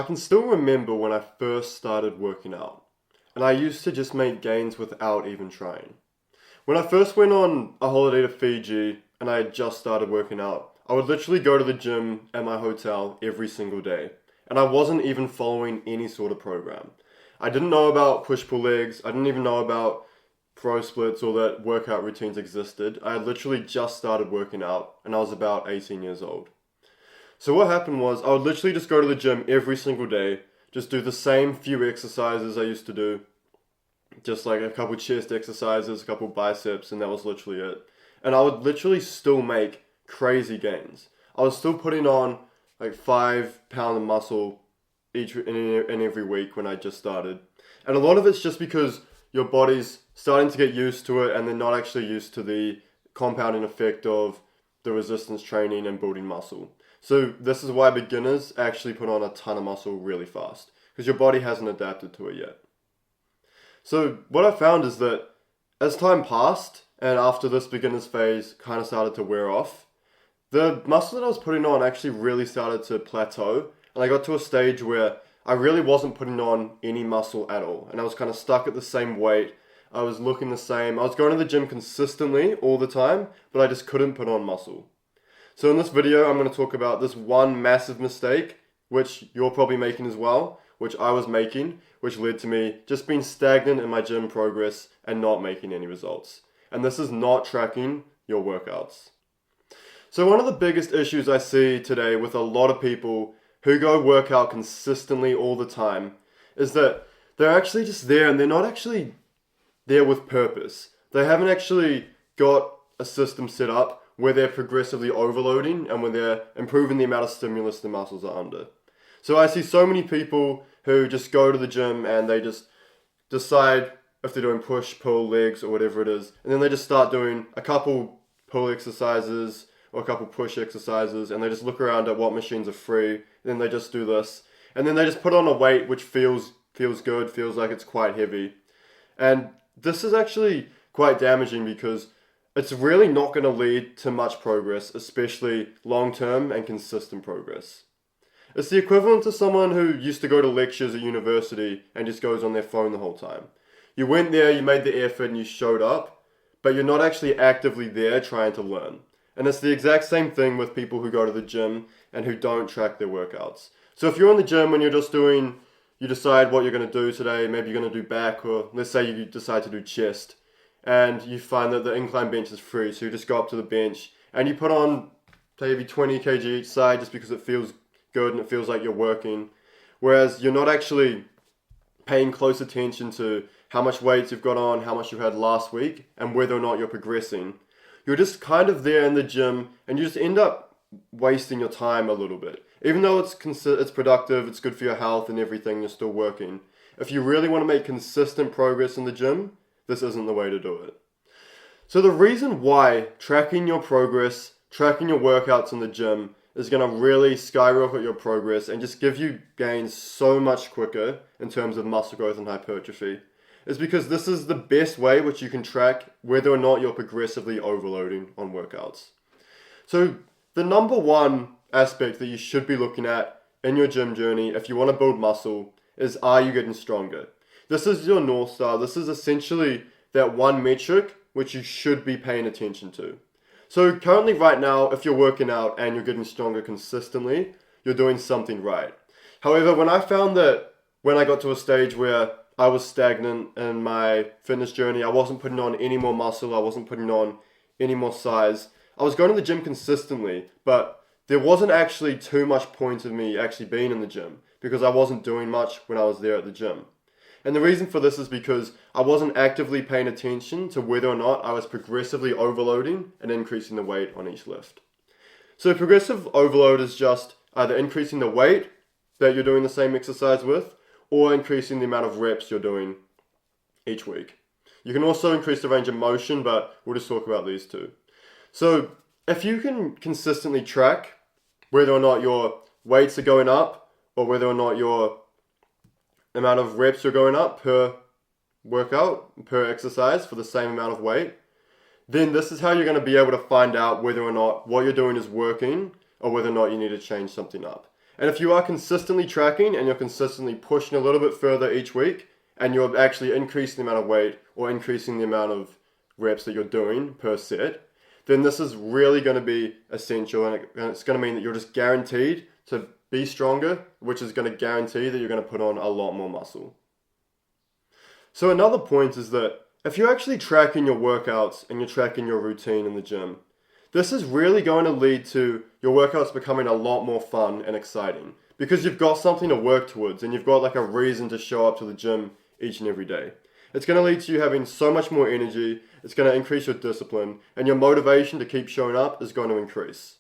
I can still remember when I first started working out, and I used to just make gains without even trying. When I first went on a holiday to Fiji and I had just started working out, I would literally go to the gym at my hotel every single day, and I wasn't even following any sort of program. I didn't know about push pull legs, I didn't even know about pro splits or that workout routines existed. I had literally just started working out and I was about 18 years old. So what happened was I would literally just go to the gym every single day, just do the same few exercises I used to do, just like a couple chest exercises, a couple biceps, and that was literally it. And I would literally still make crazy gains. I was still putting on like 5 pound of muscle each in every week when I just started. And a lot of it's just because your body's starting to get used to it and they're not actually used to the compounding effect of the resistance training and building muscle. So this is why beginners actually put on a ton of muscle really fast because your body hasn't adapted to it yet. So what I found is that as time passed and after this beginner's phase kind of started to wear off, the muscle that I was putting on actually really started to plateau, and I got to a stage where I really wasn't putting on any muscle at all, and I was kind of stuck at the same weight. I was looking the same. I was going to the gym consistently all the time, but I just couldn't put on muscle. So in this video, I'm going to talk about this one massive mistake, which you're probably making as well, which I was making, which led to me just being stagnant in my gym progress and not making any results. And this is not tracking your workouts. So one of the biggest issues I see today with a lot of people who go work out consistently all the time is that they're actually just there and they're not actually there with purpose. They haven't actually got a system set up where they're progressively overloading and where they're improving the amount of stimulus the muscles are under. So I see so many people who just go to the gym and they just decide if they're doing push, pull, legs, or whatever it is, and then they just start doing a couple pull exercises or a couple push exercises, and they just look around at what machines are free, and then they just do this, and then they just put on a weight which feels good, feels like it's quite heavy, and this is actually quite damaging because it's really not going to lead to much progress, especially long-term and consistent progress. It's the equivalent to someone who used to go to lectures at university and just goes on their phone the whole time. You went there, you made the effort, and you showed up, but you're not actually actively there trying to learn. And it's the exact same thing with people who go to the gym and who don't track their workouts. So if you're in the gym and you decide what you're going to do today, maybe you're going to do back, or let's say you decide to do chest, and you find that the incline bench is free, so you just go up to the bench and you put on maybe 20 kg each side just because it feels good and it feels like you're working, whereas you're not actually paying close attention to how much weight you've got on, how much you had last week, and whether or not you're progressing. You're just kind of there in the gym and you just end up wasting your time a little bit. Even though it's productive, it's good for your health and everything, you're still working. If you really want to make consistent progress in the gym, this isn't the way to do it. So the reason why tracking your progress, tracking your workouts in the gym is going to really skyrocket your progress and just give you gains so much quicker in terms of muscle growth and hypertrophy is because this is the best way which you can track whether or not you're progressively overloading on workouts. So the number one aspect that you should be looking at in your gym journey if you want to build muscle is, are you getting stronger? This is your North Star. This is essentially that one metric which you should be paying attention to. So currently right now, if you're working out and you're getting stronger consistently, you're doing something right. However, when I found that when I got to a stage where I was stagnant in my fitness journey, I wasn't putting on any more muscle, I wasn't putting on any more size, I was going to the gym consistently, but there wasn't actually too much point of me actually being in the gym because I wasn't doing much when I was there at the gym. And the reason for this is because I wasn't actively paying attention to whether or not I was progressively overloading and increasing the weight on each lift. So progressive overload is just either increasing the weight that you're doing the same exercise with or increasing the amount of reps you're doing each week. You can also increase the range of motion, but we'll just talk about these two. So if you can consistently track whether or not your weights are going up or whether or not your amount of reps are going up per workout, per exercise for the same amount of weight, then this is how you're going to be able to find out whether or not what you're doing is working or whether or not you need to change something up. And if you are consistently tracking and you're consistently pushing a little bit further each week, and you're actually increasing the amount of weight or increasing the amount of reps that you're doing per set, then this is really going to be essential, and it's going to mean that you're just guaranteed to be stronger, which is going to guarantee that you're going to put on a lot more muscle. So another point is that if you're actually tracking your workouts and you're tracking your routine in the gym, this is really going to lead to your workouts becoming a lot more fun and exciting, because you've got something to work towards and you've got like a reason to show up to the gym each and every day. It's going to lead to you having so much more energy, it's going to increase your discipline, and your motivation to keep showing up is going to increase.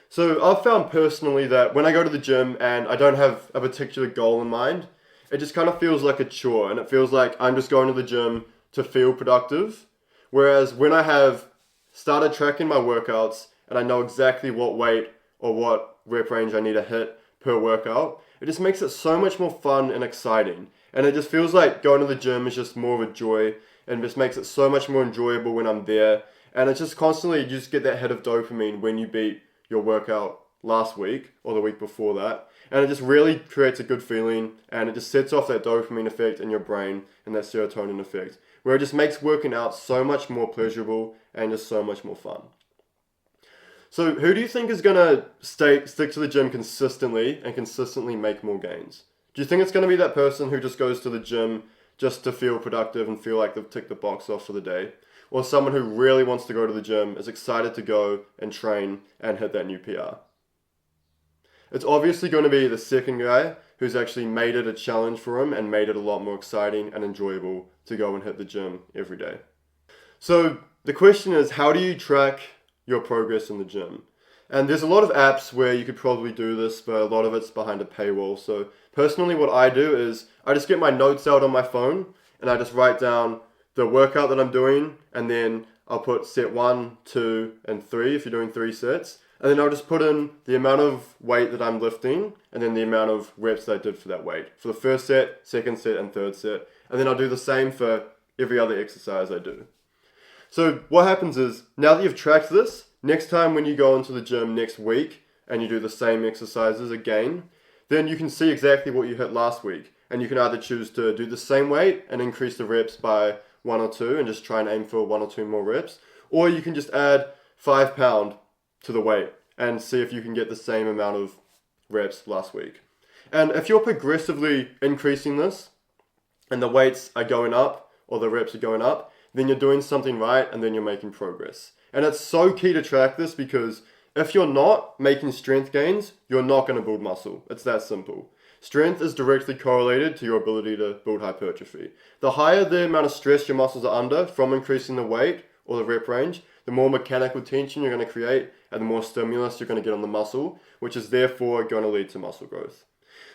So I've found personally that when I go to the gym and I don't have a particular goal in mind, it just kind of feels like a chore, and it feels like I'm just going to the gym to feel productive. Whereas when I have started tracking my workouts and I know exactly what weight or what rep range I need to hit per workout, it just makes it so much more fun and exciting. And it just feels like going to the gym is just more of a joy, and just makes it so much more enjoyable when I'm there. And it's just constantly, you just get that hit of dopamine when you beat your workout last week or the week before that. And it just really creates a good feeling, and it just sets off that dopamine effect in your brain and that serotonin effect, where it just makes working out so much more pleasurable and just so much more fun. So who do you think is going to stick to the gym consistently and consistently make more gains? Do you think it's going to be that person who just goes to the gym just to feel productive and feel like they've ticked the box off for the day? Or someone who really wants to go to the gym, is excited to go and train and hit that new PR? It's obviously going to be the second guy who's actually made it a challenge for him and made it a lot more exciting and enjoyable to go and hit the gym every day. So the question is, how do you track your progress in the gym? And there's a lot of apps where you could probably do this, but a lot of it's behind a paywall. So personally, what I do is I just get my notes out on my phone and I just write down the workout that I'm doing, and then I'll put set 1, 2, and 3 if you're doing 3 sets. And then I'll just put in the amount of weight that I'm lifting and then the amount of reps that I did for that weight, for the first set, second set, and third set. And then I'll do the same for every other exercise I do. So what happens is, now that you've tracked this, next time when you go into the gym next week and you do the same exercises again, then you can see exactly what you hit last week. And you can either choose to do the same weight and increase the reps by 1 or 2 and just try and aim for 1 or 2 more reps. Or you can just add 5 pounds to the weight and see if you can get the same amount of reps last week. And if you're progressively increasing this and the weights are going up or the reps are going up, then you're doing something right and then you're making progress. And it's so key to track this, because if you're not making strength gains, you're not going to build muscle. It's that simple. Strength is directly correlated to your ability to build hypertrophy. The higher the amount of stress your muscles are under from increasing the weight or the rep range, the more mechanical tension you're going to create and the more stimulus you're going to get on the muscle, which is therefore going to lead to muscle growth.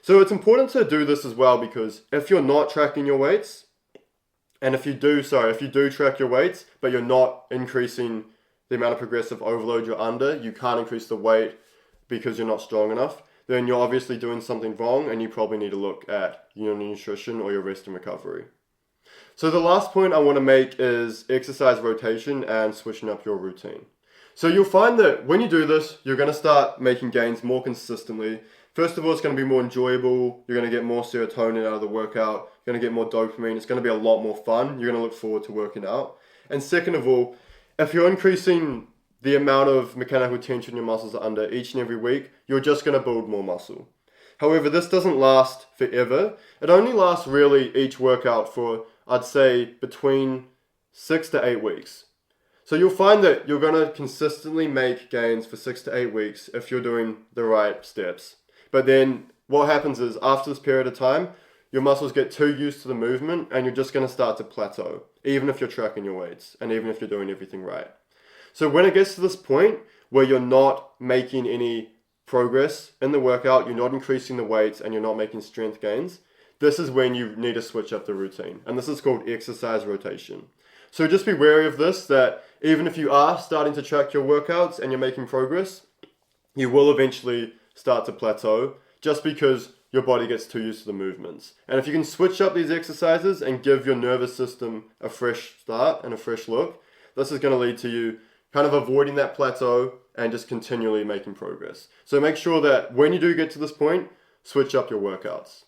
So it's important to do this as well, because if you're not tracking your weights, and if you do track your weights, but you're not increasing the amount of progressive overload you're under, you can't increase the weight because you're not strong enough, then you're obviously doing something wrong and you probably need to look at your nutrition or your rest and recovery. So the last point I want to make is exercise rotation and switching up your routine. So you'll find that when you do this, you're going to start making gains more consistently. First of all, it's going to be more enjoyable. You're going to get more serotonin out of the workout. You're going to get more dopamine. It's going to be a lot more fun. You're going to look forward to working out. And second of all, if you're increasing the amount of mechanical tension your muscles are under each and every week, you're just going to build more muscle. However, this doesn't last forever. It only lasts really each workout for, I'd say, between 6 to 8 weeks. So you'll find that you're going to consistently make gains for 6 to 8 weeks if you're doing the right steps. But then what happens is, after this period of time, your muscles get too used to the movement and you're just going to start to plateau, even if you're tracking your weights and even if you're doing everything right. So when it gets to this point where you're not making any progress in the workout, you're not increasing the weights and you're not making strength gains, this is when you need to switch up the routine. And this is called exercise rotation. So just be wary of this, that even if you are starting to track your workouts and you're making progress, you will eventually start to plateau just because your body gets too used to the movements. And if you can switch up these exercises and give your nervous system a fresh start and a fresh look, this is going to lead to you kind of avoiding that plateau and just continually making progress. So make sure that when you do get to this point, switch up your workouts.